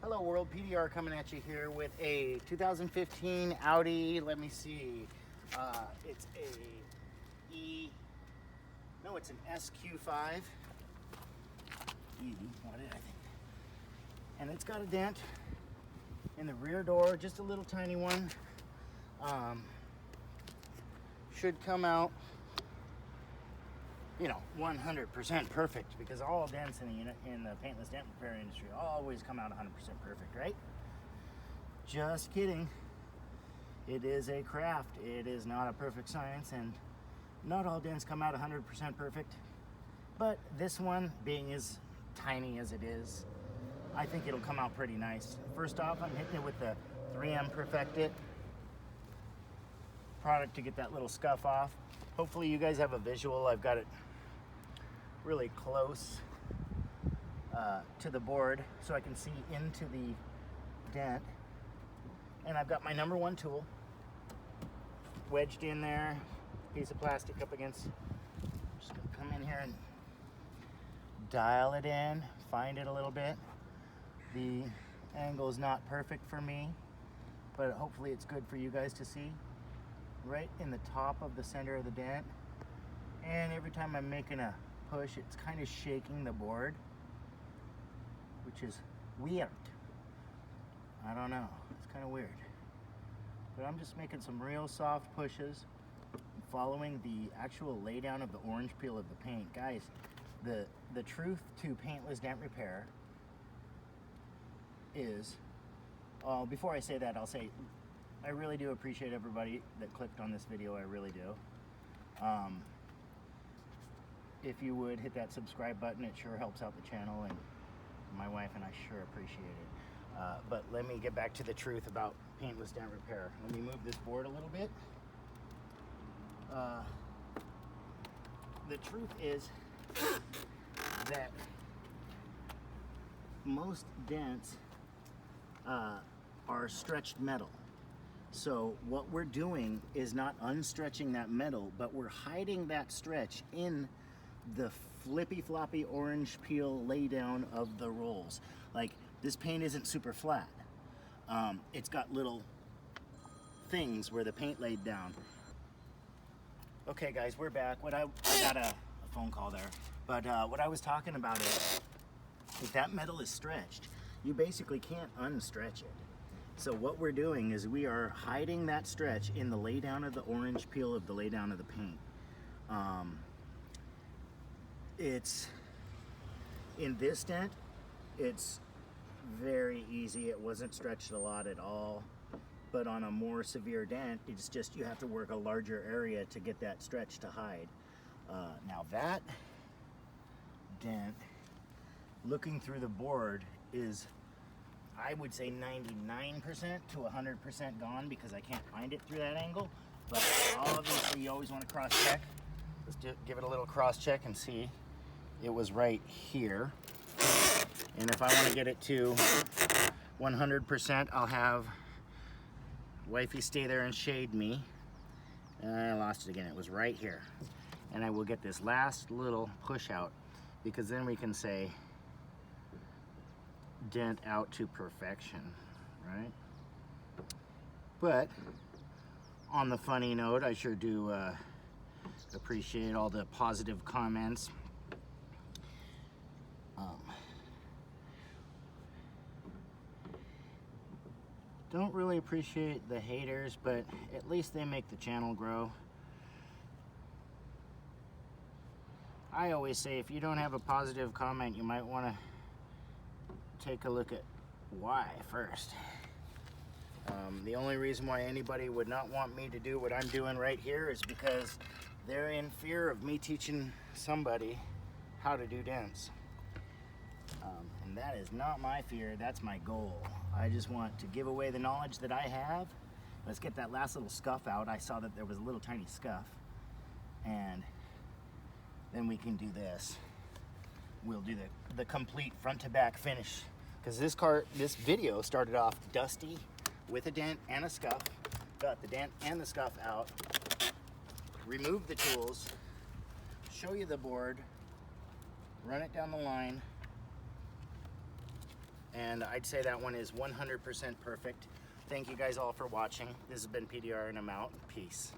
Hello world, PDR coming at you here with a 2015 Audi, let me see, it's it's an SQ5, what did I think? And it's got a dent in the rear door, just a little tiny one. Should come out, 100% perfect, because all dents in the paintless dent repair industry always come out 100% perfect, right? Just kidding. It is a craft. It is not a perfect science, and not all dents come out 100% perfect. But this one, being as tiny as it is, I think it'll come out pretty nice. First off, I'm hitting it with the 3M Perfect It product to get that little scuff off. Hopefully you guys have a visual. I've got it really close to the board so I can see into the dent. And I've got my number one tool wedged in there, piece of plastic up against. I'm just gonna come in here and dial it in, find it a little bit. The angle is not perfect for me, but hopefully it's good for you guys to see. Right in the top of the center of the dent, and every time I'm making a push, it's kind of shaking the board, which is weird. I don't know, it's kind of weird, but I'm just making some real soft pushes, following the actual laydown of the orange peel of the paint. Guys, the truth to paintless dent repair is, before I say that, I'll say I really do appreciate everybody that clicked on this video. I really do. If you would hit that subscribe button, it sure helps out the channel, and my wife and I sure appreciate it. But let me get back to the truth about paintless dent repair. Let me move this board a little bit. The truth is that most dents are stretched metal. So what we're doing is not unstretching that metal, but we're hiding that stretch in the flippy floppy orange peel laydown of the rolls. Like, this paint isn't super flat. It's got little things where the paint laid down. Okay guys, we're back. I got a phone call there. But what I was talking about is, if that metal is stretched, you basically can't unstretch it. So what we're doing is we are hiding that stretch in the laydown of the orange peel of the laydown of the paint. It's in this dent, it's very easy. It wasn't stretched a lot at all. But on a more severe dent, it's just you have to work a larger area to get that stretch to hide. Now that dent, looking through the board, is, I would say, 99% to 100% gone, because I can't find it through that angle. But obviously you always want to cross check. Let's give it a little cross check and see. It was right here. And if I want to get it to 100%, I'll have wifey stay there and shade me. I lost it again. It was right here. And I will get this last little push out, because then we can say dent out to perfection, right? But on the funny note, I sure do appreciate all the positive comments. Don't really appreciate the haters, but at least they make the channel grow. I always say, if you don't have a positive comment, you might want to take a look at why first. The only reason why anybody would not want me to do what I'm doing right here is because they're in fear of me teaching somebody how to do dents. And that is not my fear, that's my goal. I just want to give away the knowledge that I have. Let's get that last little scuff out. I saw that there was a little tiny scuff. And then we can do this. We'll do the complete front to back finish. Because this video started off dusty with a dent and a scuff. Got the dent and the scuff out. Remove the tools. Show you the board. Run it down the line. and I'd say that one is 100% perfect. Thank you guys all for watching. This has been PDR, and I'm out. Peace.